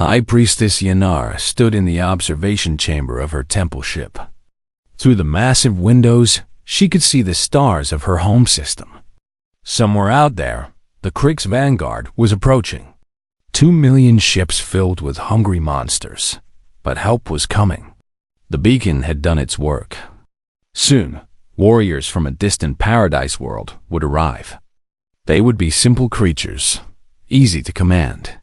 High Priestess Yanara stood in the observation chamber of her temple ship. Through the massive windows, she could see the stars of her home system. Somewhere out there, the Krik's vanguard was approaching. 2 million ships filled with hungry monsters. But help was coming. The beacon had done its work. Soon, warriors from a distant paradise world would arrive. They would be simple creatures, easy to command.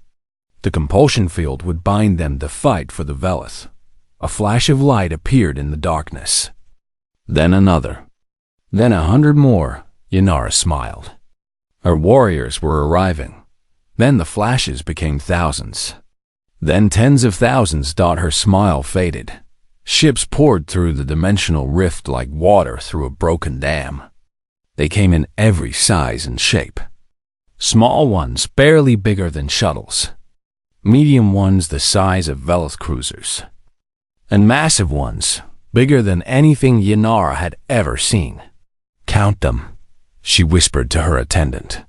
The compulsion field would bind them to fight for the Velith. A flash of light appeared in the darkness. Then another. Then 100 more. Yanara smiled. Her warriors were arriving. Then the flashes became thousands. Then tens of thousands. Her smile faded. Ships poured through the dimensional rift like water through a broken dam. They came in every size and shape. Small ones barely bigger than shuttles. Medium ones the size of Velith cruisers. And massive ones, bigger than anything Yanara had ever seen. "Count them," she whispered to her attendant.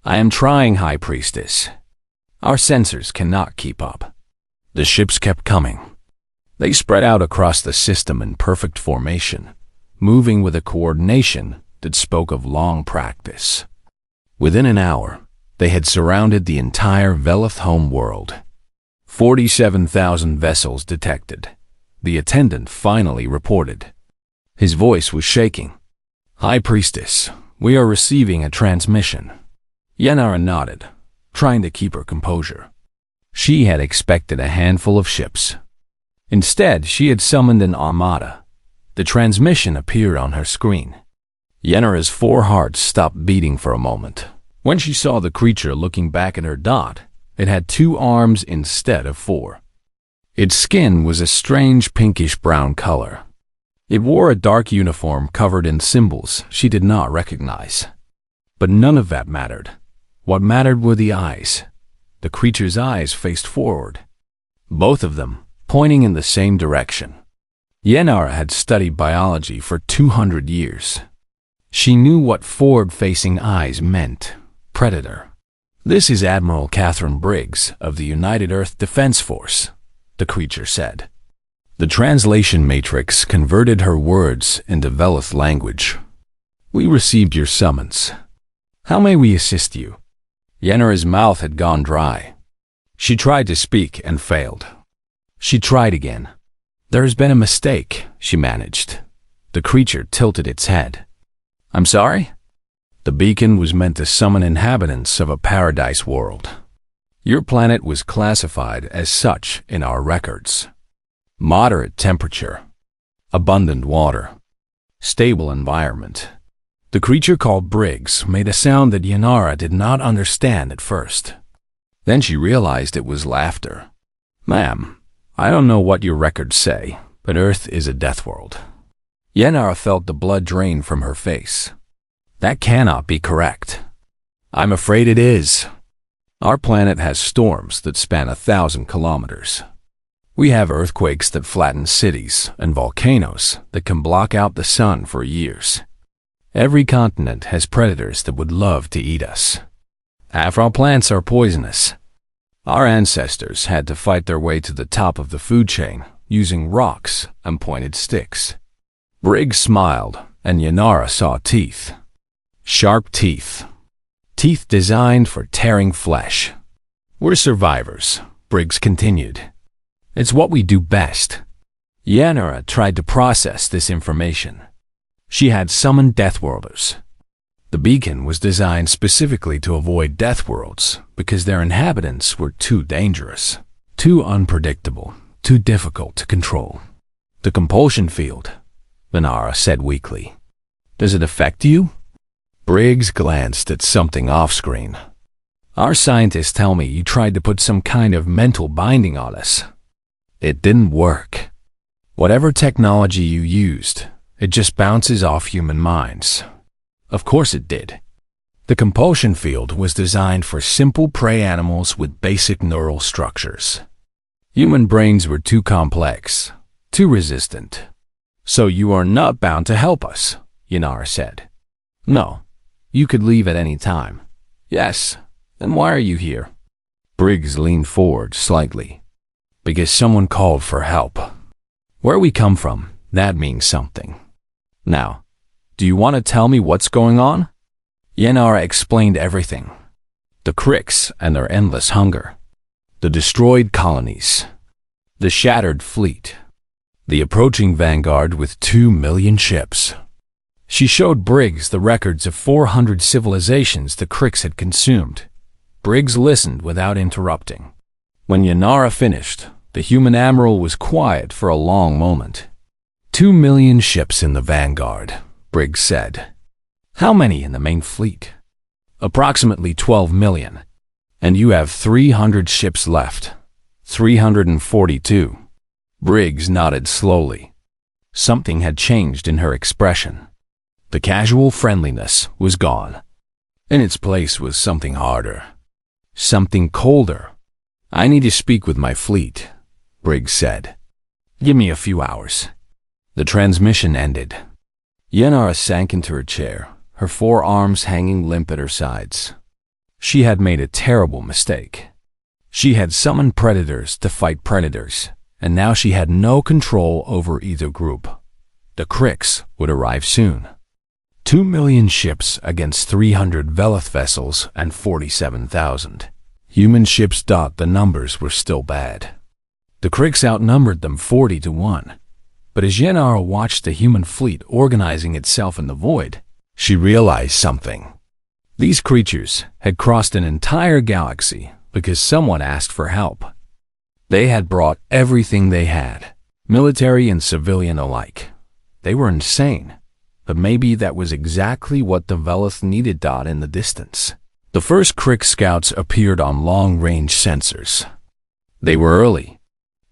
"I am trying, High Priestess. Our sensors cannot keep up." The ships kept coming. They spread out across the system in perfect formation, moving with a coordination that spoke of long practice. Within an hour, they had surrounded the entire Velith home world. 47,000 vessels detected. The attendant finally reported. His voice was shaking. "High Priestess, we are receiving a transmission." Yanara nodded, trying to keep her composure. She had expected a handful of ships. Instead, she had summoned an armada. The transmission appeared on her screen. Yanara's 4 hearts stopped beating for a moment. When she saw the creature looking back at her dot, it had 2 arms instead of 4. Its skin was a strange pinkish-brown color. It wore a dark uniform covered in symbols she did not recognize. But none of that mattered. What mattered were the eyes. The creature's eyes faced forward. Both of them pointing in the same direction. Yanara had studied biology for 200 years. She knew what forward-facing eyes meant. Predator. "This is Admiral Catherine Briggs of the United Earth Defense Force," the creature said. The translation matrix converted her words into Velith language. "We received your summons. How may we assist you?" Yanara's mouth had gone dry. She tried to speak and failed. She tried again. "There has been a mistake," she managed. The creature tilted its head. "I'm sorry?" "The beacon was meant to summon inhabitants of a paradise world. Your planet was classified as such in our records. Moderate temperature, abundant water, stable environment." The creature called Briggs made a sound that Yanara did not understand at first. Then she realized it was laughter. "Ma'am, I don't know what your records say, but Earth is a death world." Yanara felt the blood drain from her face. "That cannot be correct." "I'm afraid it is. Our planet has storms that span 1,000 kilometers. We have earthquakes that flatten cities and volcanoes that can block out the sun for years. Every continent has predators that would love to eat us. Half our plants are poisonous. Our ancestors had to fight their way to the top of the food chain using rocks and pointed sticks." Briggs smiled, and Yanara saw teeth. Sharp teeth. Teeth designed for tearing flesh. "We're survivors," Briggs continued. "It's what we do best." Yanara tried to process this information. She had summoned Deathworlders. The beacon was designed specifically to avoid Deathworlds because their inhabitants were too dangerous, too unpredictable, too difficult to control. "The compulsion field," Yanara said weakly. "Does it affect you?" Briggs glanced at something off-screen. "Our scientists tell me you tried to put some kind of mental binding on us. It didn't work. Whatever technology you used, it just bounces off human minds." Of course it did. The compulsion field was designed for simple prey animals with basic neural structures. Human brains were too complex, too resistant. "So you are not bound to help us," Yanara said. "No. You could leave at any time." "Yes. Then why are you here?" Briggs leaned forward slightly, because someone called for help. Where we come from, that means something. Now, do you want to tell me what's going on? Yenara explained everything. The Krix and their endless hunger. The destroyed colonies. The shattered fleet. The approaching vanguard with 2 million ships. She showed Briggs the records of 400 civilizations the Krix had consumed. Briggs listened without interrupting. When Yenara finished, the human admiral was quiet for a long moment. 2 million ships in the vanguard, Briggs said. How many in the main fleet? Approximately 12 million. And you have 300 ships left. 342. Briggs nodded slowly. Something had changed in her expression. The casual friendliness was gone. In its place was something harder. Something colder. I need to speak with my fleet, Briggs said. Give me a few hours. The transmission ended. Yenara sank into her chair, her forearms hanging limp at her sides. She had made a terrible mistake. She had summoned predators to fight predators, and now she had no control over either group. The Krix would arrive soon. 2 million ships against 300 Velith vessels and 47,000. Human ships. The numbers were still bad. The Krix outnumbered them 40-1. But as Yenara watched the human fleet organizing itself in the void, she realized something. These creatures had crossed an entire galaxy because someone asked for help. They had brought everything they had, military and civilian alike. They were insane, but maybe that was exactly what the Velith needed. In the distance, the first Krix scouts appeared on long-range sensors. They were early.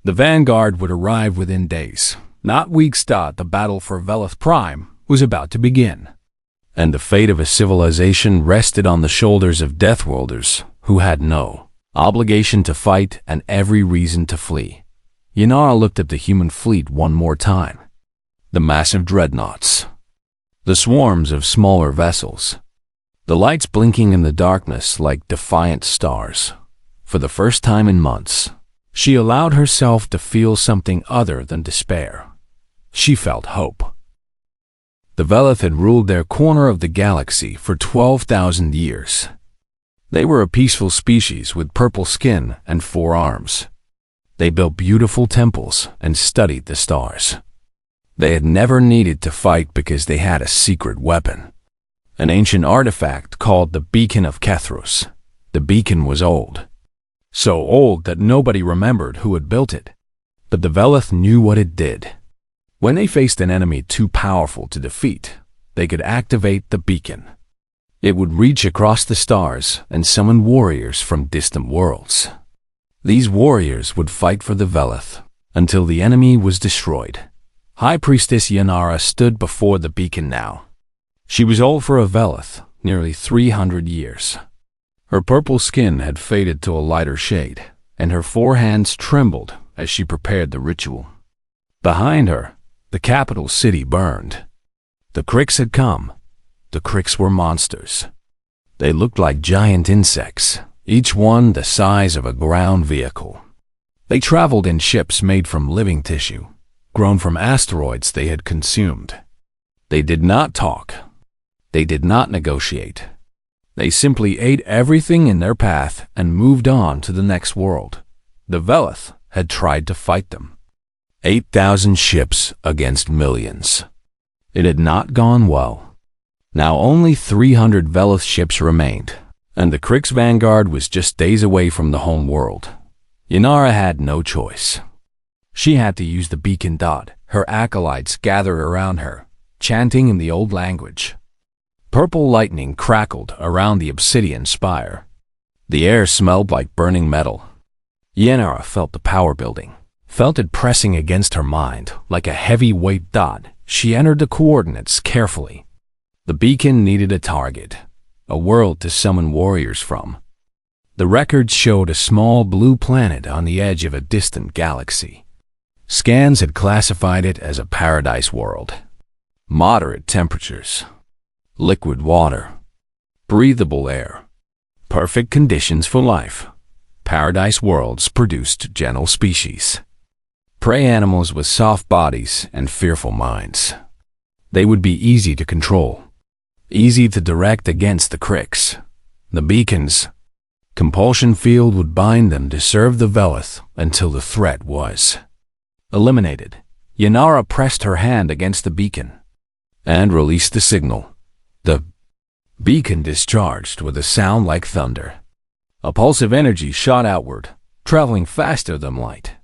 The vanguard would arrive within days, not weeks. The battle for Velith Prime was about to begin. And the fate of a civilization rested on the shoulders of Deathworlders, who had no obligation to fight and every reason to flee. Yenara looked at the human fleet one more time. The massive dreadnoughts. The swarms of smaller vessels. The lights blinking in the darkness like defiant stars. For the first time in months, she allowed herself to feel something other than despair. She felt hope. The Velith had ruled their corner of the galaxy for 12,000 years. They were a peaceful species with purple skin and 4 arms. They built beautiful temples and studied the stars. They had never needed to fight because they had a secret weapon. An ancient artifact called the Beacon of Kethros. The beacon was old. So old that nobody remembered who had built it. But the Velith knew what it did. When they faced an enemy too powerful to defeat, they could activate the beacon. It would reach across the stars and summon warriors from distant worlds. These warriors would fight for the Velith until the enemy was destroyed. High Priestess Yenara stood before the beacon now. She was old for a Velith, nearly 300 years. Her purple skin had faded to a lighter shade, and her 4 hands trembled as she prepared the ritual. Behind her, the capital city burned. The Krix had come. The Krix were monsters. They looked like giant insects, each one the size of a ground vehicle. They traveled in ships made from living tissue, grown from asteroids they had consumed. They did not talk. They did not negotiate. They simply ate everything in their path and moved on to the next world. The Velith had tried to fight them. 8,000 ships against millions. It had not gone well. Now only 300 Velith ships remained, and the Krix vanguard was just days away from the home world. Yenara had no choice. She had to use the beacon. Her acolytes gathered around her, chanting in the old language. Purple lightning crackled around the obsidian spire. The air smelled like burning metal. Yenara felt the power building, felt it pressing against her mind like a heavy weight. She entered the coordinates carefully. The beacon needed a target, a world to summon warriors from. The records showed a small blue planet on the edge of a distant galaxy. Scans had classified it as a paradise world. Moderate temperatures, liquid water, breathable air, perfect conditions for life. Paradise worlds produced gentle species. Prey animals with soft bodies and fearful minds. They would be easy to control, easy to direct against the cricks, the beacons. Compulsion field would bind them to serve the Velith until the threat was eliminated. Yanara pressed her hand against the beacon and released the signal. The beacon discharged with a sound like thunder. A pulse of energy shot outward, traveling faster than light,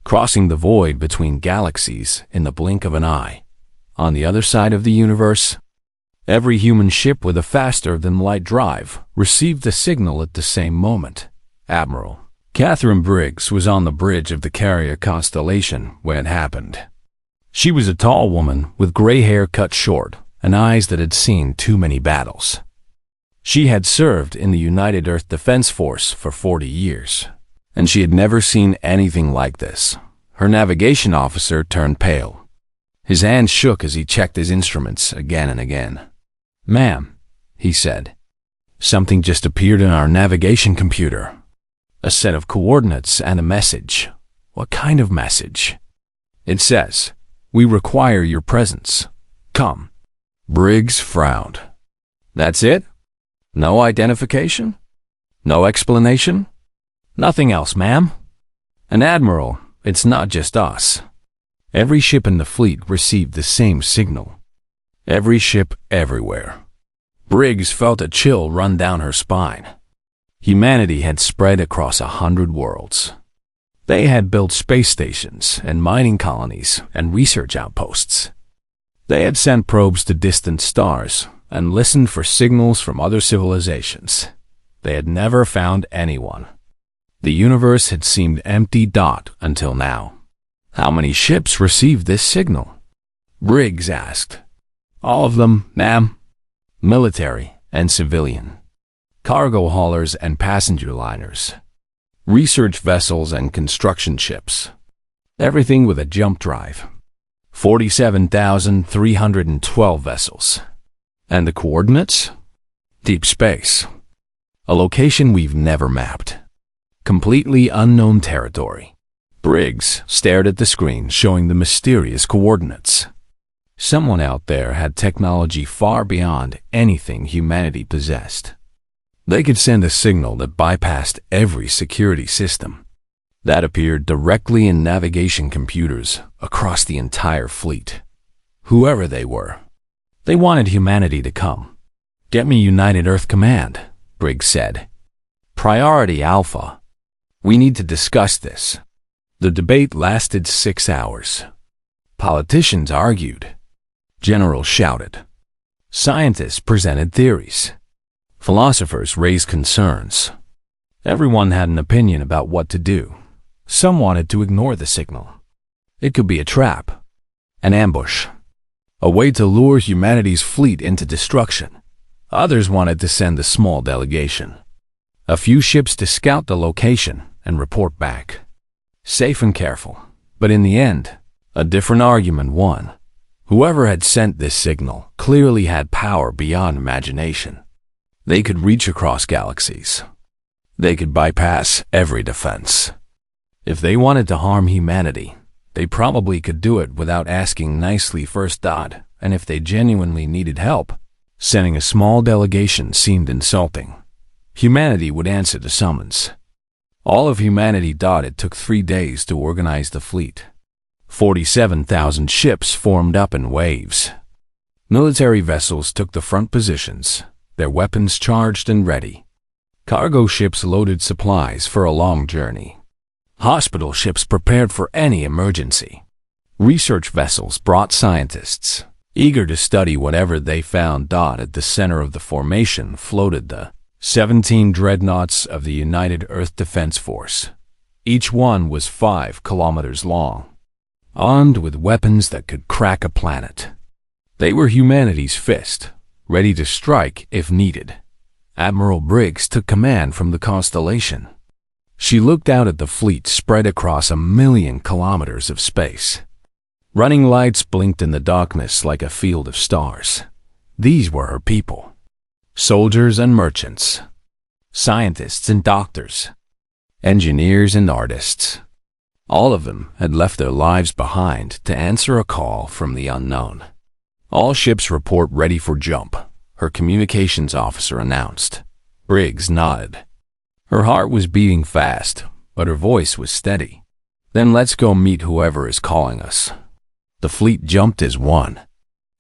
crossing the void between galaxies in the blink of an eye. On the other side of the universe, every human ship with a faster-than-light drive received the signal at the same moment. Admiral Catherine Briggs was on the bridge of the carrier constellation when it happened. She was a tall woman with gray hair cut short and eyes that had seen too many battles. She had served in the United Earth Defense Force for 40 years, and she had never seen anything like this. Her navigation officer turned pale. His hand shook as he checked his instruments again and again. "Ma'am," he said, "something just appeared in our navigation computer. A set of coordinates and a message." "What kind of message?" "It says, 'We require your presence. Come.'" Briggs frowned. "That's it? No identification? No explanation?" "Nothing else, ma'am." "And Admiral, it's not just us. Every ship in the fleet received the same signal. Every ship everywhere." Briggs felt a chill run down her spine. Humanity had spread across 100 worlds. They had built space stations and mining colonies and research outposts. They had sent probes to distant stars and listened for signals from other civilizations. They had never found anyone. The universe had seemed empty until now. "How many ships received this signal?" Briggs asked. "All of them, ma'am. Military and civilian. Cargo haulers and passenger liners. Research vessels and construction ships. Everything with a jump drive. 47,312 vessels. And the coordinates? Deep space. A location we've never mapped. Completely unknown territory." Briggs stared at the screen showing the mysterious coordinates. Someone out there had technology far beyond anything humanity possessed. They could send a signal that bypassed every security system. That appeared directly in navigation computers across the entire fleet. Whoever they were, they wanted humanity to come. "Get me United Earth Command," Briggs said. "Priority Alpha. We need to discuss this." The debate lasted 6 hours. Politicians argued. Generals shouted. Scientists presented theories. Philosophers raised concerns. Everyone had an opinion about what to do. Some wanted to ignore the signal. It could be a trap, an ambush, a way to lure humanity's fleet into destruction. Others wanted to send a small delegation, a few ships to scout the location and report back. Safe and careful. But in the end, a different argument won. Whoever had sent this signal clearly had power beyond imagination. They could reach across galaxies. They could bypass every defense. If they wanted to harm humanity, they probably could do it without asking nicely first. And if they genuinely needed help, sending a small delegation seemed insulting. Humanity would answer the summons. All of humanity. It took 3 days to organize the fleet. 47,000 ships formed up in waves. Military vessels took the front positions, their weapons charged and ready. Cargo ships loaded supplies for a long journey. Hospital ships prepared for any emergency. Research vessels brought scientists, eager to study whatever they found. At the center of the formation floated the 17 dreadnoughts of the United Earth Defense Force. Each one was 5 kilometers long, armed with weapons that could crack a planet. They were humanity's fist, ready to strike if needed. Admiral Briggs took command from the constellation. She looked out at the fleet spread across 1,000,000 kilometers of space. Running lights blinked in the darkness like a field of stars. These were her people. Soldiers and merchants. Scientists and doctors. engineers and artists. All of them had left their lives behind to answer a call from the unknown. "All ships report ready for jump," her communications officer announced. Briggs nodded. Her heart was beating fast, but her voice was steady. "Then let's go meet whoever is calling us." The fleet jumped as one.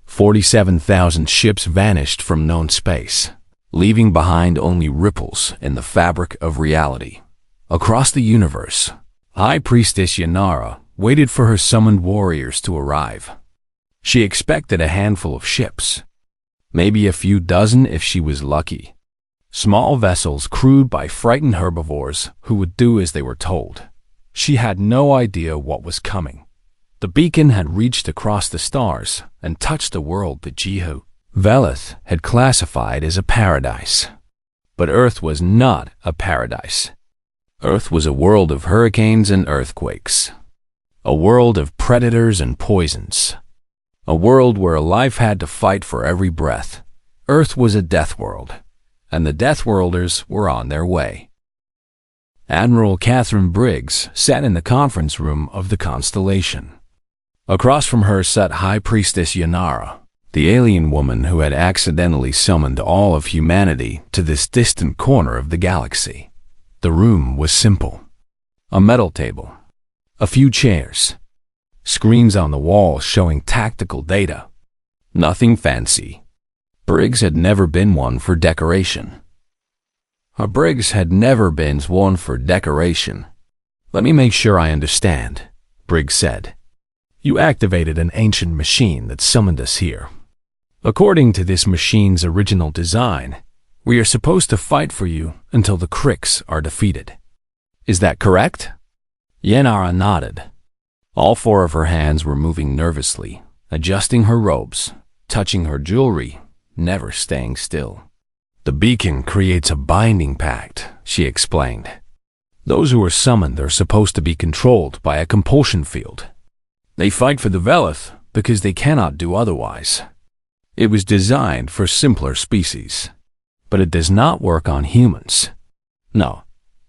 47,000 ships vanished from known space, leaving behind only ripples in the fabric of reality. Across the universe, High Priestess Yanara waited for her summoned warriors to arrive. She expected a handful of ships, maybe a few dozen if she was lucky. Small vessels crewed by frightened herbivores who would do as they were told. She had no idea what was coming. The beacon had reached across the stars and touched a world that Jehu Velith had classified as a paradise. But Earth was not a paradise. Earth was a world of hurricanes and earthquakes. A world of predators and poisons. A world where life had to fight for every breath. Earth was a death world, and the Deathworlders were on their way. Admiral Catherine Briggs sat in the conference room of the Constellation. Across from her sat High Priestess Yanara, the alien woman who had accidentally summoned all of humanity to this distant corner of the galaxy. The room was simple. A metal table, a few chairs, screens on the wall showing tactical data. Nothing fancy. Briggs had never been one for decoration. Let me make sure I understand, Briggs said. "You activated an ancient machine that summoned us here. According to this machine's original design, we are supposed to fight for you until the Cricks are defeated. Is that correct?" Yenara nodded. All four of her hands were moving nervously, adjusting her robes, touching her jewelry, never staying still. "The beacon creates a binding pact," she explained. "Those who are summoned are supposed to be controlled by a compulsion field. They fight for the Velith because they cannot do otherwise. It was designed for simpler species, but it does not work on humans. No,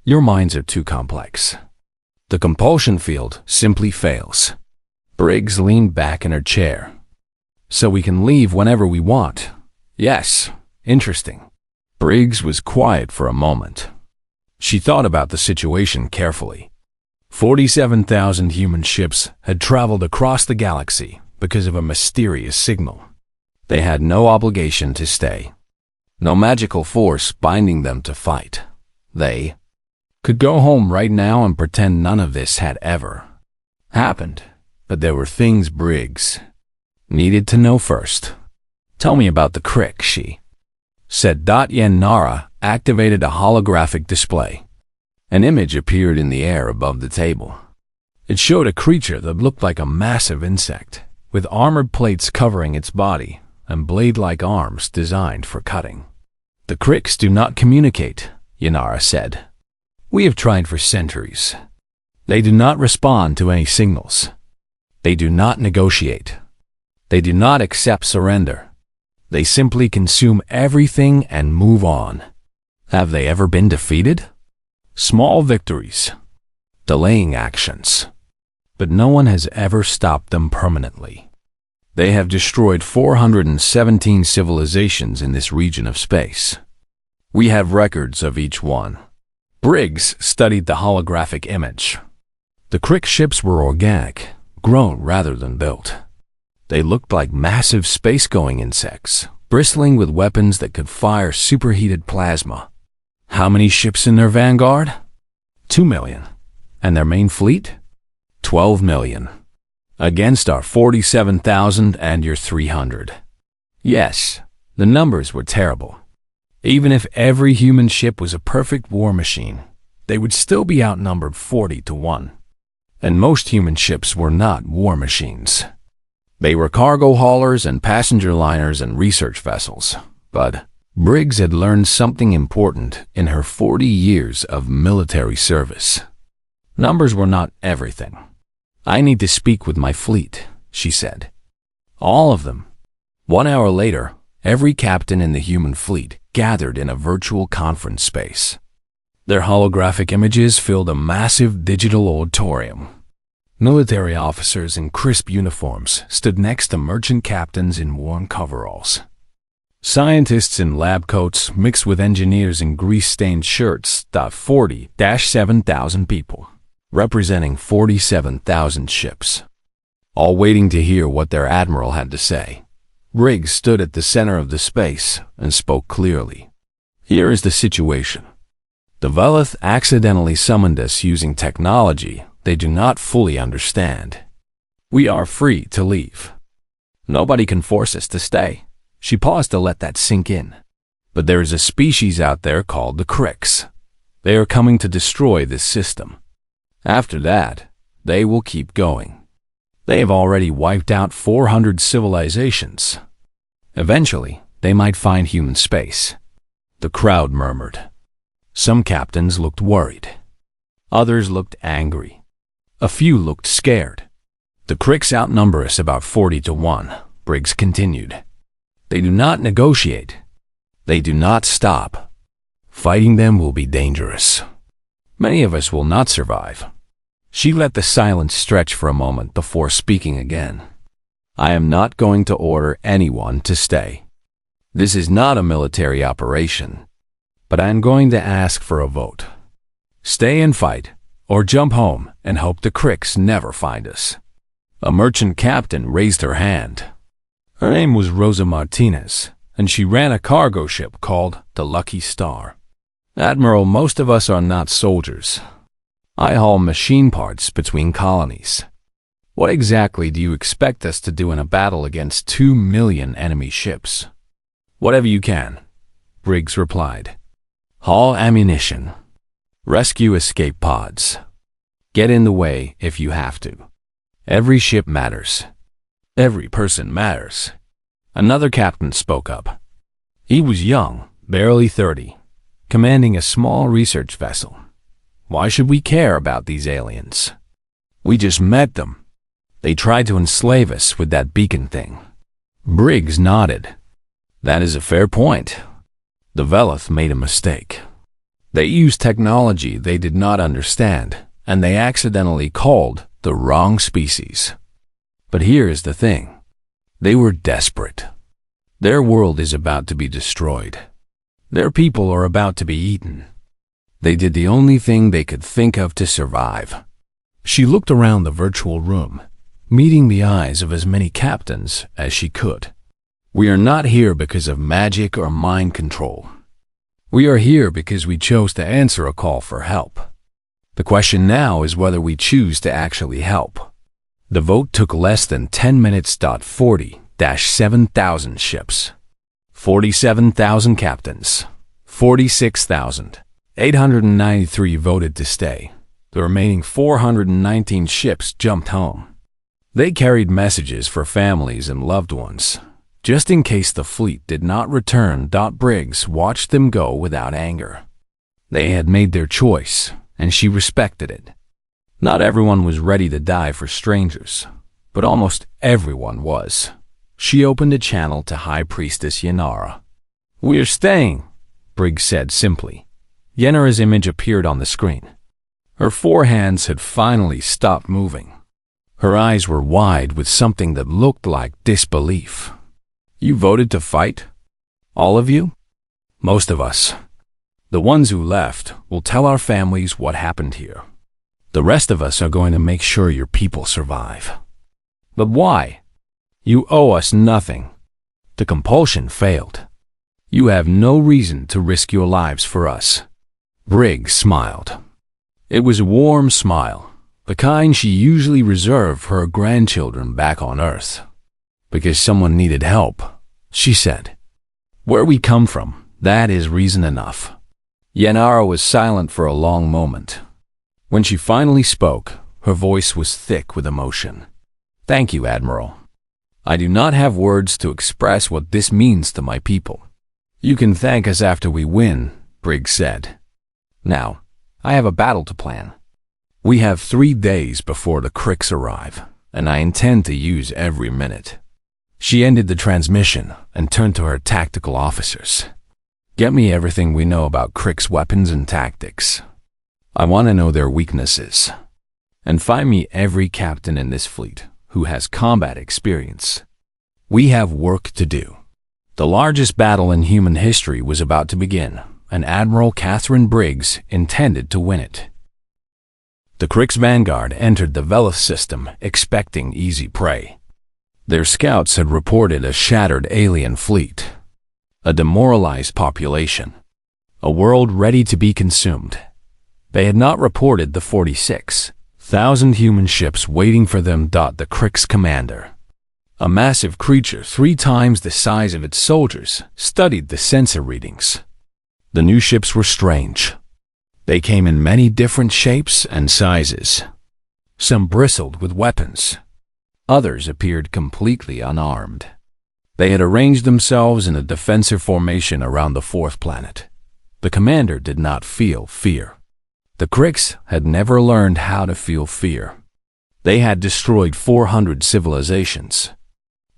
your minds are too complex. The compulsion field simply fails." Briggs leaned back in her chair. "So we can leave whenever we want." "Yes, interesting." Briggs was quiet for a moment. She thought about the situation carefully. 47,000 human ships had traveled across the galaxy because of a mysterious signal. They had no obligation to stay. No magical force binding them to fight. They could go home right now and pretend none of this had ever happened. But there were things Briggs needed to know first. "Tell me about the Crick," she said. Yenara activated a holographic display. An image appeared in the air above the table. It showed a creature that looked like a massive insect, with armored plates covering its body and blade-like arms designed for cutting. "The Cricks do not communicate," Yenara said. "We have tried for centuries. They do not respond to any signals. They do not negotiate. They do not accept surrender. They simply consume everything and move on." "Have they ever been defeated?" "Small victories, delaying actions, but no one has ever stopped them permanently. They have destroyed 417 civilizations in this region of space. We have records of each one." Briggs studied the holographic image. The Crick ships were organic, grown rather than built. They looked like massive space-going insects, bristling with weapons that could fire superheated plasma. "How many ships in their vanguard?" 2 million. "And their main fleet?" 12 million. "Against our 47,000 and your 300. Yes, the numbers were terrible. Even if every human ship was a perfect war machine, they would still be outnumbered 40-1. And most human ships were not war machines. They were cargo haulers and passenger liners and research vessels. But Briggs had learned something important in her 40 years of military service. Numbers were not everything. "I need to speak with my fleet," she said. "All of them." 1 hour later, every captain in the human fleet gathered in a virtual conference space. Their holographic images filled a massive digital auditorium. Military officers in crisp uniforms stood next to merchant captains in warm coveralls. Scientists in lab coats mixed with engineers in grease-stained shirts. 40-7,000 people, representing 47,000 ships, all waiting to hear what their admiral had to say. Briggs stood at the center of the space and spoke clearly. Here is the situation. The Velith accidentally summoned us using technology they do not fully understand. We are free to leave. Nobody can force us to stay. She paused to let that sink in. But there is a species out there called the Cricks. They are coming to destroy this system. After that, they will keep going. They have already wiped out 400 civilizations. Eventually, they might find human space. The crowd murmured. Some captains looked worried. Others looked angry. A few looked scared. The Cricks outnumber us about 40-1, Briggs continued. They do not negotiate. They do not stop. Fighting them will be dangerous. Many of us will not survive. She let the silence stretch for a moment before speaking again. I am not going to order anyone to stay. This is not a military operation, but I am going to ask for a vote. Stay and fight, or jump home and hope the Cricks never find us. A merchant captain raised her hand. Her name was Rosa Martinez, and she ran a cargo ship called the Lucky Star. Admiral, most of us are not soldiers. I haul machine parts between colonies. What exactly do you expect us to do in a battle against 2 million enemy ships? Whatever you can, Briggs replied. Haul ammunition. Rescue escape pods. Get in the way if you have to. Every ship matters. Every person matters. Another captain spoke up. He was young, barely 30, commanding a small research vessel. Why should we care about these aliens? We just met them. They tried to enslave us with that beacon thing. Briggs nodded. That is a fair point. The Velith made a mistake. They used technology they did not understand, and they accidentally called the wrong species. But here is the thing. They were desperate. Their world is about to be destroyed. Their people are about to be eaten. They did the only thing they could think of to survive. She looked around the virtual room, meeting the eyes of as many captains as she could. We are not here because of magic or mind control. We are here because we chose to answer a call for help. The question now is whether we choose to actually help. The vote took less than 10 minutes. 40-7,000 ships. 47,000 captains. 46,893 voted to stay. The remaining 419 ships jumped home. They carried messages for families and loved ones, just in case the fleet did not return. Briggs watched them go without anger. They had made their choice, and she respected it. Not everyone was ready to die for strangers, but almost everyone was. She opened a channel to High Priestess Yenara. We are staying, Briggs said simply. Yenara's image appeared on the screen. Her four hands had finally stopped moving. Her eyes were wide with something that looked like disbelief. You voted to fight? All of you? Most of us. The ones who left will tell our families what happened here. The rest of us are going to make sure your people survive. But why? You owe us nothing. The compulsion failed. You have no reason to risk your lives for us. Briggs smiled. It was a warm smile, the kind she usually reserved for her grandchildren back on Earth. Because someone needed help, she said. Where we come from, that is reason enough. Yenara was silent for a long moment. When she finally spoke, her voice was thick with emotion. Thank you, Admiral. I do not have words to express what this means to my people. You can thank us after we win, Briggs said. Now, I have a battle to plan. We have 3 days before the Cricks arrive, and I intend to use every minute. She ended the transmission and turned to her tactical officers. Get me everything we know about Crick's weapons and tactics. I want to know their weaknesses. And find me every captain in this fleet who has combat experience. We have work to do. The largest battle in human history was about to begin, and Admiral Catherine Briggs intended to win it. The Crick's vanguard entered the Veloth system, expecting easy prey. Their scouts had reported a shattered alien fleet, a demoralized population, a world ready to be consumed. They had not reported the 46,000 human ships waiting for them. The Crick's commander, a massive creature 3 times the size of its soldiers, studied the sensor readings. The new ships were strange. They came in many different shapes and sizes. Some bristled with weapons. Others appeared completely unarmed. They had arranged themselves in a defensive formation around the 4th planet. The commander did not feel fear. The Cricks had never learned how to feel fear. They had destroyed 400 civilizations.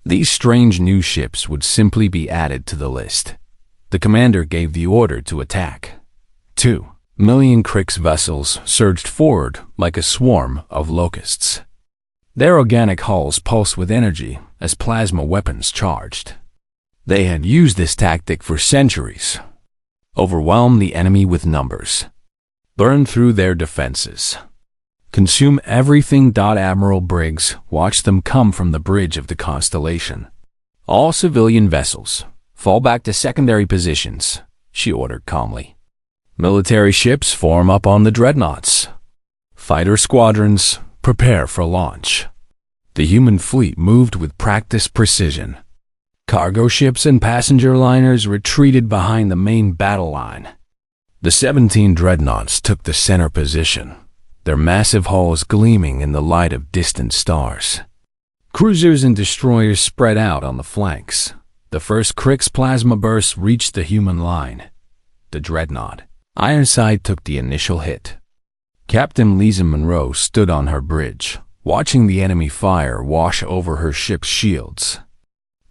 These strange new ships would simply be added to the list. The commander gave the order to attack. 2 million Crick's vessels surged forward like a swarm of locusts. Their organic hulls pulsed with energy as plasma weapons charged. They had used this tactic for centuries. Overwhelm the enemy with numbers. Burn through their defenses. Consume everything. Admiral Briggs watched them come from the bridge of the constellation. All civilian vessels, fall back to secondary positions, she ordered calmly. Military ships form up on the dreadnoughts. Fighter squadrons prepare for launch. The human fleet moved with practiced precision. Cargo ships and passenger liners retreated behind the main battle line. The 17 dreadnoughts took the center position, their massive hulls gleaming in the light of distant stars. Cruisers and destroyers spread out on the flanks. The first Crick's plasma burst reached the human line. The dreadnought Ironside took the initial hit. Captain Lisa Monroe stood on her bridge, watching the enemy fire wash over her ship's shields.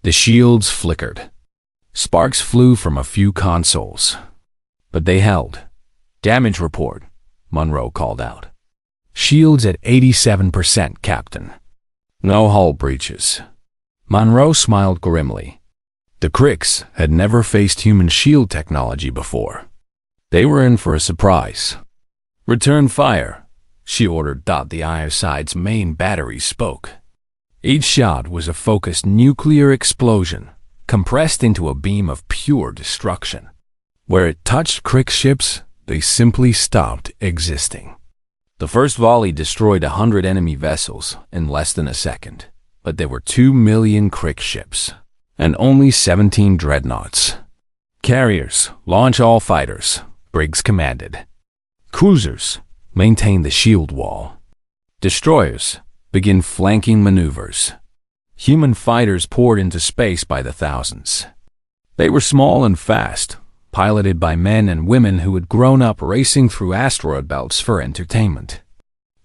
The shields flickered. Sparks flew from a few consoles. But they held. Damage report, Monroe called out. Shields at 87%, Captain. No hull breaches. Monroe smiled grimly. The Cricks had never faced human shield technology before. They were in for a surprise. Return fire, she ordered. The Iroside's main battery spoke. Each shot was a focused nuclear explosion, compressed into a beam of pure destruction. Where it touched Crick ships, they simply stopped existing. The first volley destroyed 100 enemy vessels in less than a second, but there were 2 million Crick ships, and only 17 dreadnoughts. Carriers, launch all fighters, Briggs commanded. Cruisers, maintain the shield wall. Destroyers, begin flanking maneuvers. Human fighters poured into space by the thousands. They were small and fast, piloted by men and women who had grown up racing through asteroid belts for entertainment.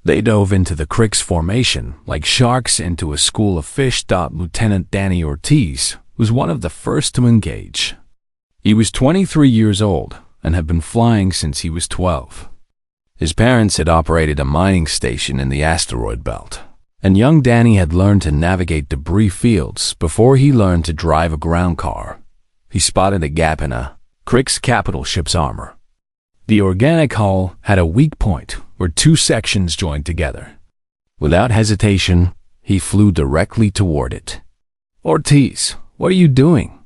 They dove into the Crick's formation like sharks into a school of fish. Lieutenant Danny Ortiz was one of the first to engage. He was 23 years old and had been flying since he was 12. His parents had operated a mining station in the asteroid belt, and young Danny had learned to navigate debris fields before he learned to drive a ground car. He spotted a gap in a Crick's capital ship's armor. The organic hull had a weak point where 2 sections joined together. Without hesitation, he flew directly toward it. Ortiz, what are you doing?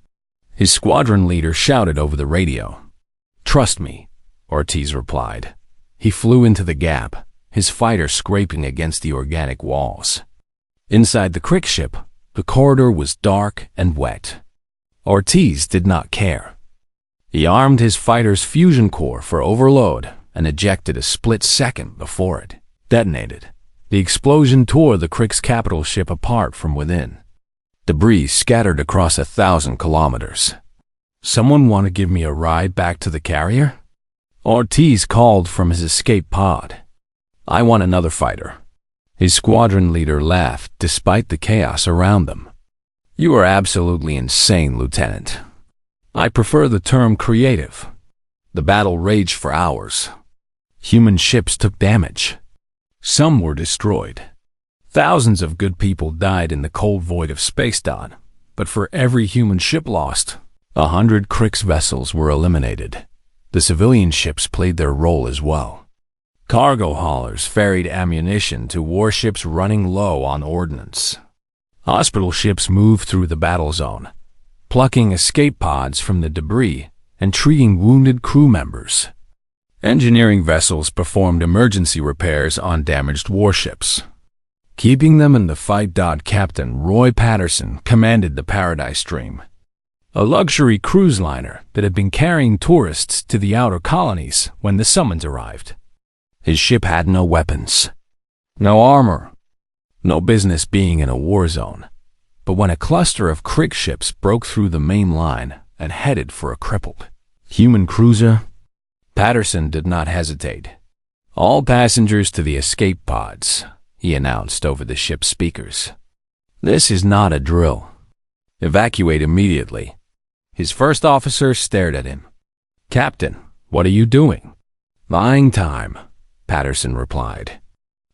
His squadron leader shouted over the radio. Trust me, Ortiz replied. He flew into the gap, his fighter scraping against the organic walls. Inside the Crick ship, the corridor was dark and wet. Ortiz did not care. He armed his fighter's fusion core for overload and ejected a split second before it detonated. The explosion tore the Crick's capital ship apart from within. Debris scattered across 1,000 kilometers. Someone want to give me a ride back to the carrier? Ortiz called from his escape pod. I want another fighter. His squadron leader laughed despite the chaos around them. You are absolutely insane, Lieutenant. I prefer the term creative. The battle raged for hours. Human ships took damage. Some were destroyed. Thousands of good people died in the cold void of space. But for every human ship lost, 100 Krix vessels were eliminated. The civilian ships played their role as well. Cargo haulers ferried ammunition to warships running low on ordnance. Hospital ships moved through the battle zone, plucking escape pods from the debris and treating wounded crew members. Engineering vessels performed emergency repairs on damaged warships. Keeping them in the fight, Captain Roy Patterson commanded the Paradise Dream, a luxury cruise liner that had been carrying tourists to the outer colonies when the summons arrived. His ship had no weapons, no armor, no business being in a war zone. But when a cluster of Krix ships broke through the main line and headed for a crippled human cruiser, Patterson did not hesitate. "All passengers to the escape pods," he announced over the ship's speakers. "This is not a drill. Evacuate immediately." His first officer stared at him. "Captain, what are you doing?" "Buying time," Patterson replied.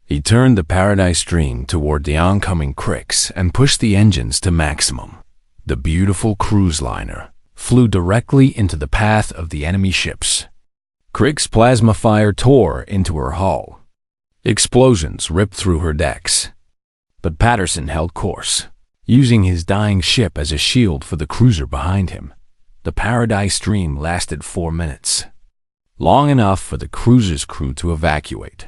He turned the Paradise Dream toward the oncoming Krix and pushed the engines to maximum. The beautiful cruise liner flew directly into the path of the enemy ships. Krix plasma fire tore into her hull. Explosions ripped through her decks. But Patterson held course, using his dying ship as a shield for the cruiser behind him. The Paradise Dream lasted 4 minutes. Long enough for the cruiser's crew to evacuate.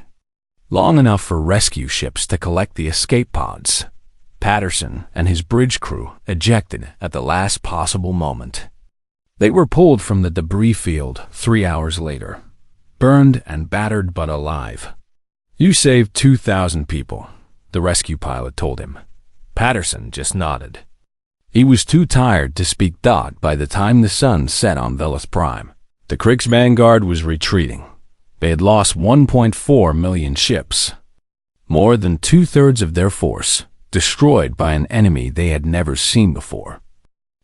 Long enough for rescue ships to collect the escape pods. Patterson and his bridge crew ejected at the last possible moment. They were pulled from the debris field 3 hours later, burned and battered but alive. "You saved 2,000 people," the rescue pilot told him. Patterson just nodded. He was too tired to speak. By the time the sun set on Velis Prime, the Krix vanguard was retreating. They had lost 1.4 million ships, more than 2/3 of their force, destroyed by an enemy they had never seen before.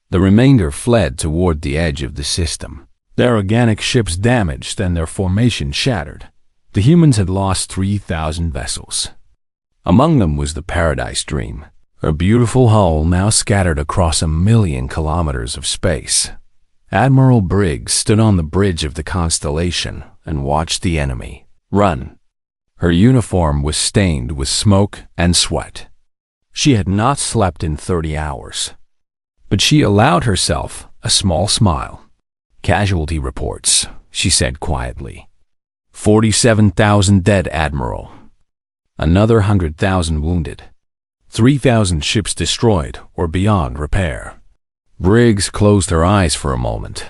The remainder fled toward the edge of the system, their organic ships damaged and their formation shattered. The humans had lost 3,000 vessels. Among them was the Paradise Dream, her beautiful hull now scattered across 1,000,000 kilometers of space. Admiral Briggs stood on the bridge of the constellation and watched the enemy run. Her uniform was stained with smoke and sweat. She had not slept in 30 hours, but she allowed herself a small smile. "Casualty reports," she said quietly. 47,000 dead, Admiral. Another 100,000 wounded. 3,000 ships destroyed or beyond repair. Briggs closed her eyes for a moment.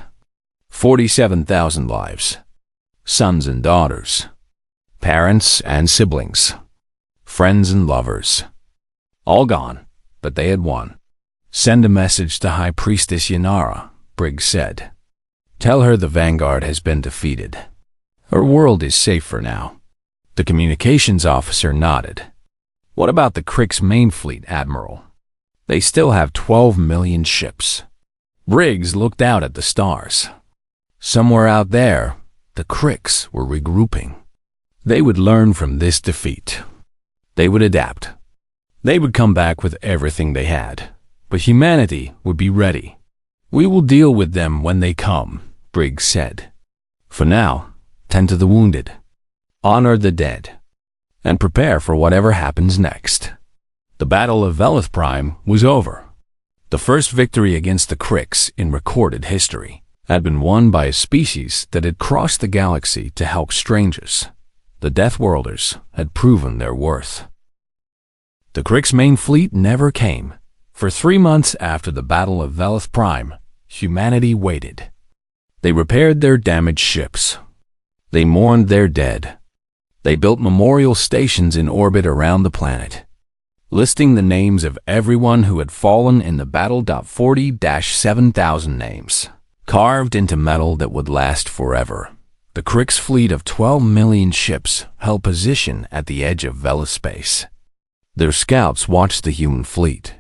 47,000 lives. Sons and daughters. Parents and siblings. Friends and lovers. All gone, but they had won. "Send a message to High Priestess Yanara," Briggs said. "Tell her the Vanguard has been defeated. Her world is safe for now." The communications officer nodded. "What about the Krix main fleet, Admiral? They still have 12 million ships." Briggs looked out at the stars. Somewhere out there, the Krix were regrouping. They would learn from this defeat. They would adapt. They would come back with everything they had. But humanity would be ready. "We will deal with them when they come," Briggs said. "For now, tend to the wounded, honor the dead, and prepare for whatever happens next." The Battle of Velis Prime was over. The first victory against the Krix in recorded history had been won by a species that had crossed the galaxy to help strangers. The Deathworlders had proven their worth. The Krix main fleet never came. For 3 months after the Battle of Velis Prime, humanity waited. They repaired their damaged ships. They mourned their dead. They built memorial stations in orbit around the planet, listing the names of everyone who had fallen in the battle. 40,000-7,000 names, carved into metal that would last forever. The Krix fleet of 12 million ships held position at the edge of Velis space. Their scouts watched the human fleet.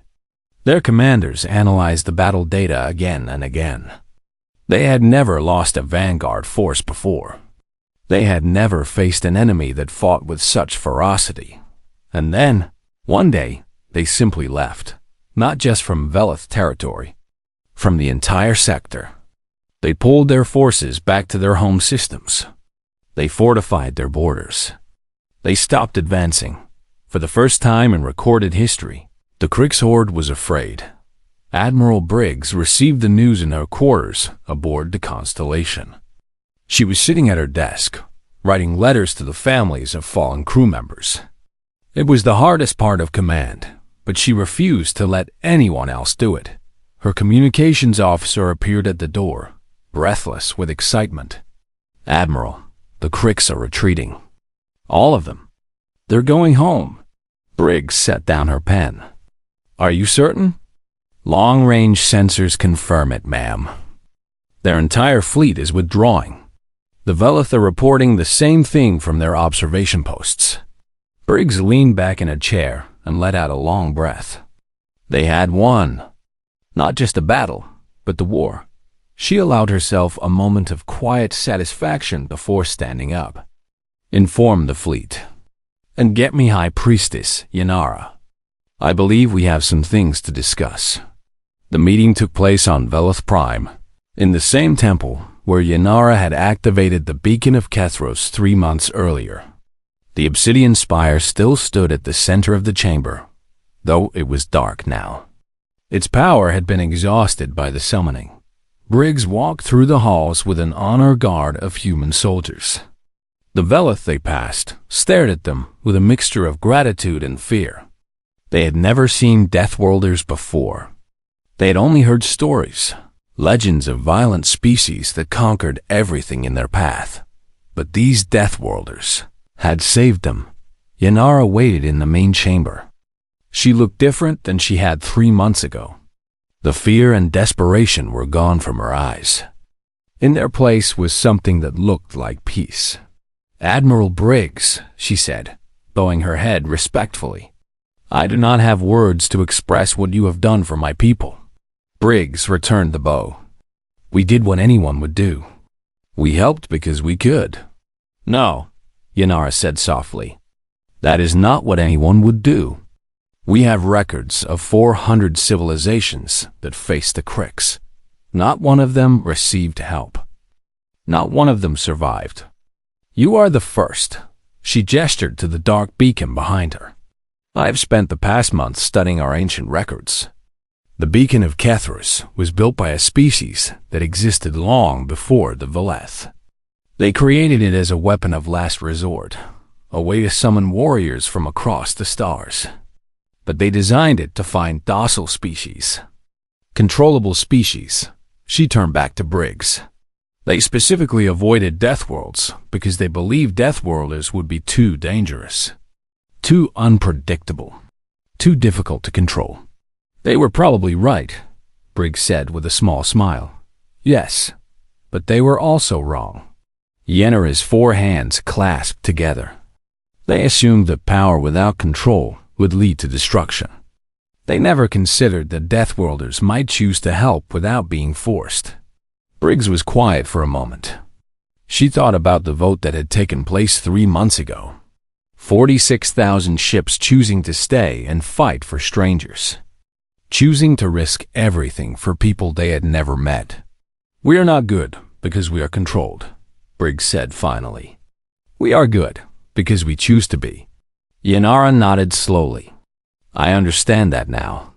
Their commanders analyzed the battle data again and again. They had never lost a vanguard force before. They had never faced an enemy that fought with such ferocity. And then, one day, they simply left, not just from Velith territory, from the entire sector. They pulled their forces back to their home systems. They fortified their borders. They stopped advancing. For the first time in recorded history, the Krix horde was afraid. Admiral Briggs received the news in her quarters aboard the Constellation. She was sitting at her desk, writing letters to the families of fallen crew members. It was the hardest part of command, but she refused to let anyone else do it. Her communications officer appeared at the door, breathless with excitement. "Admiral, the Krix are retreating. All of them. They're going home." Briggs set down her pen. "Are you certain?" "Long-range sensors confirm it, ma'am. Their entire fleet is withdrawing. The Velith are reporting the same thing from their observation posts." Briggs leaned back in a chair and let out a long breath. They had won. Not just a battle, but the war. She allowed herself a moment of quiet satisfaction before standing up. "Inform the fleet. And get me High Priestess Yanara. I believe we have some things to discuss." The meeting took place on Velith Prime, in the same temple where Yanara had activated the Beacon of Kethros 3 months earlier. The obsidian spire still stood at the center of the chamber, though it was dark now. Its power had been exhausted by the summoning. Briggs walked through the halls with an honor guard of human soldiers. The Velith they passed stared at them with a mixture of gratitude and fear. They had never seen Deathworlders before. They had only heard stories, legends of violent species that conquered everything in their path. But these Deathworlders had saved them. Yanara waited in the main chamber. She looked different than she had 3 months ago. The fear and desperation were gone from her eyes. In their place was something that looked like peace. "Admiral Briggs," she said, bowing her head respectfully. "I do not have words to express what you have done for my people." Briggs returned the bow. "We did what anyone would do. We helped because we could." "No," Yanara said softly. "That is not what anyone would do. We have records of 400 civilizations that faced the Krix. Not one of them received help. Not one of them survived. You are the first." She gestured to the dark beacon behind her. "I have spent the past month studying our ancient records. The Beacon of Kethros was built by a species that existed long before the Velith. They created it as a weapon of last resort, a way to summon warriors from across the stars. But they designed it to find docile species. Controllable species." She turned back to Briggs. "They specifically avoided Deathworlds because they believed Deathworlders would be too dangerous, too unpredictable, too difficult to control." "They were probably right," Briggs said with a small smile. "Yes, but they were also wrong." Yenara's 4 hands clasped together. They assumed that power without control would lead to destruction. They never considered that Deathworlders might choose to help without being forced. Briggs was quiet for a moment. She thought about the vote that had taken place 3 months ago. 46,000 ships choosing to stay and fight for strangers. Choosing to risk everything for people they had never met. "We are not good because we are controlled," Briggs said finally. "We are good because we choose to be." Yanara nodded slowly. "I understand that now.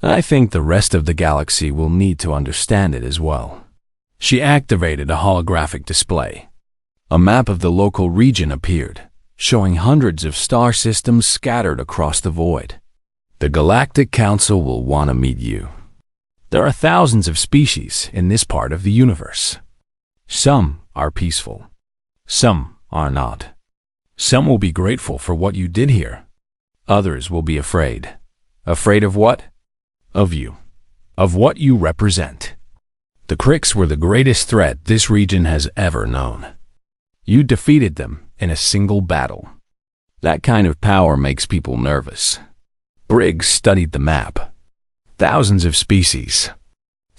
I think the rest of the galaxy will need to understand it as well." She activated a holographic display. A map of the local region appeared, showing hundreds of star systems scattered across the void. "The Galactic Council will want to meet you. There are thousands of species in this part of the universe. Some are peaceful. Some are not. Some will be grateful for what you did here. Others will be afraid. Afraid of what? Of you. Of what you represent. The Krix were the greatest threat this region has ever known. You defeated them in a single battle. That kind of power makes people nervous." Briggs studied the map. Thousands of species.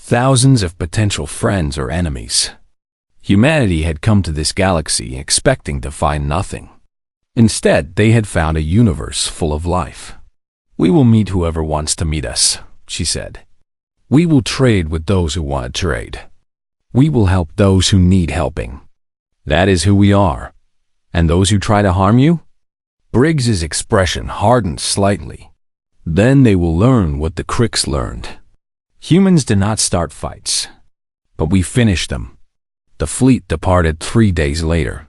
thousands of potential friends or enemies. Humanity had come to this galaxy expecting to find nothing. Instead, they had found a universe full of life. "We will meet whoever wants to meet us," she said. "We will trade with those who want to trade. We will help those who need helping. That is who we are. And those who try to harm you?" Briggs's expression hardened slightly. "Then they will learn what the Cricks learned. Humans do not start fights, but we finish them." The fleet departed 3 days later.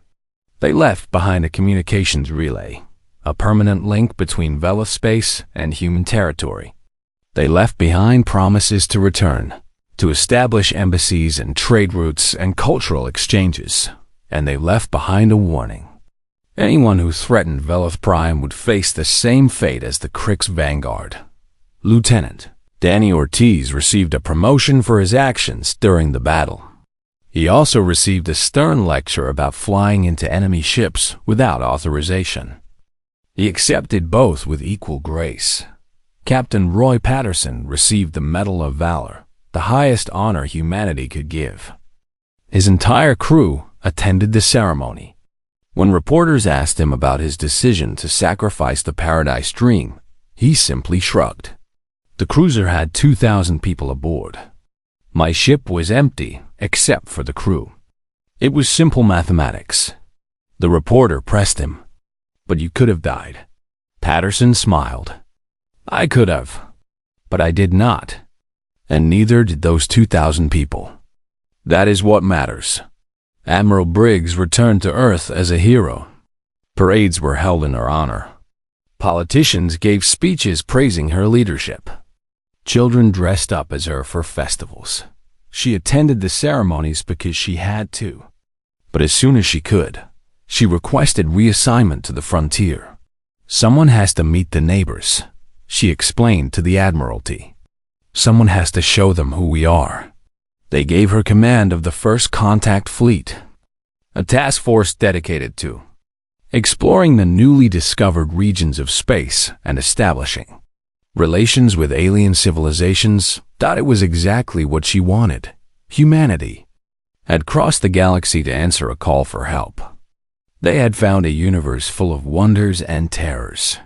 They left behind a communications relay, a permanent link between Veloth space and human territory. They left behind promises to return, to establish embassies and trade routes and cultural exchanges, and they left behind a warning. Anyone who threatened Veloth Prime would face the same fate as the Cricks Vanguard. Lieutenant Danny Ortiz received a promotion for his actions during the battle. He also received a stern lecture about flying into enemy ships without authorization. He accepted both with equal grace. Captain Roy Patterson received the Medal of Valor, the highest honor humanity could give. His entire crew attended the ceremony. When reporters asked him about his decision to sacrifice the Paradise Dream, he simply shrugged. The cruiser had 2,000 people aboard. My ship was empty except for the crew. It was simple mathematics. The reporter pressed him. "But you could have died." Patterson smiled. "I could have, but I did not. And neither did those 2,000 people. That is what matters." Admiral Briggs returned to Earth as a hero. Parades were held in her honor. Politicians gave speeches praising her leadership. Children dressed up as her for festivals. She attended the ceremonies because she had to. But as soon as she could, she requested reassignment to the frontier. "Someone has to meet the neighbors," she explained to the Admiralty. "Someone has to show them who we are." They gave her command of the First Contact Fleet, a task force dedicated to exploring the newly discovered regions of space and establishing relations with alien civilizations. It was exactly what she wanted. Humanity had crossed the galaxy to answer a call for help. They had found a universe full of wonders and terrors.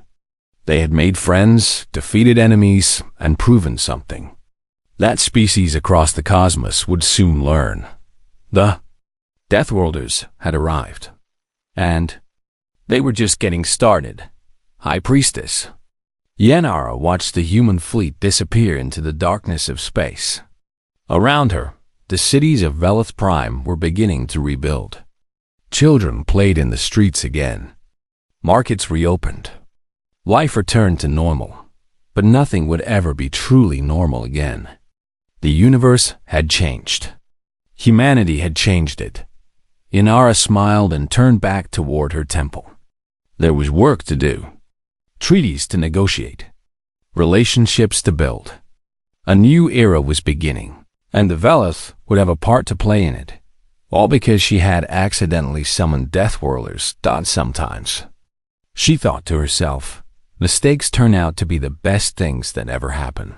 They had made friends, defeated enemies, and proven something. That species across the cosmos would soon learn. The Deathworlders had arrived. And they were just getting started. High Priestess Yenara watched the human fleet disappear into the darkness of space. Around her, the cities of Veloth Prime were beginning to rebuild. Children played in the streets again. Markets reopened. Life returned to normal, but nothing would ever be truly normal again. The universe had changed. Humanity had changed it. Inara smiled and turned back toward her temple. There was work to do. Treaties to negotiate. Relationships to build. A new era was beginning, and the Veloth would have a part to play in it, all because she had accidentally summoned Deathworlders. Sometimes, she thought to herself, mistakes turn out to be the best things that ever happen.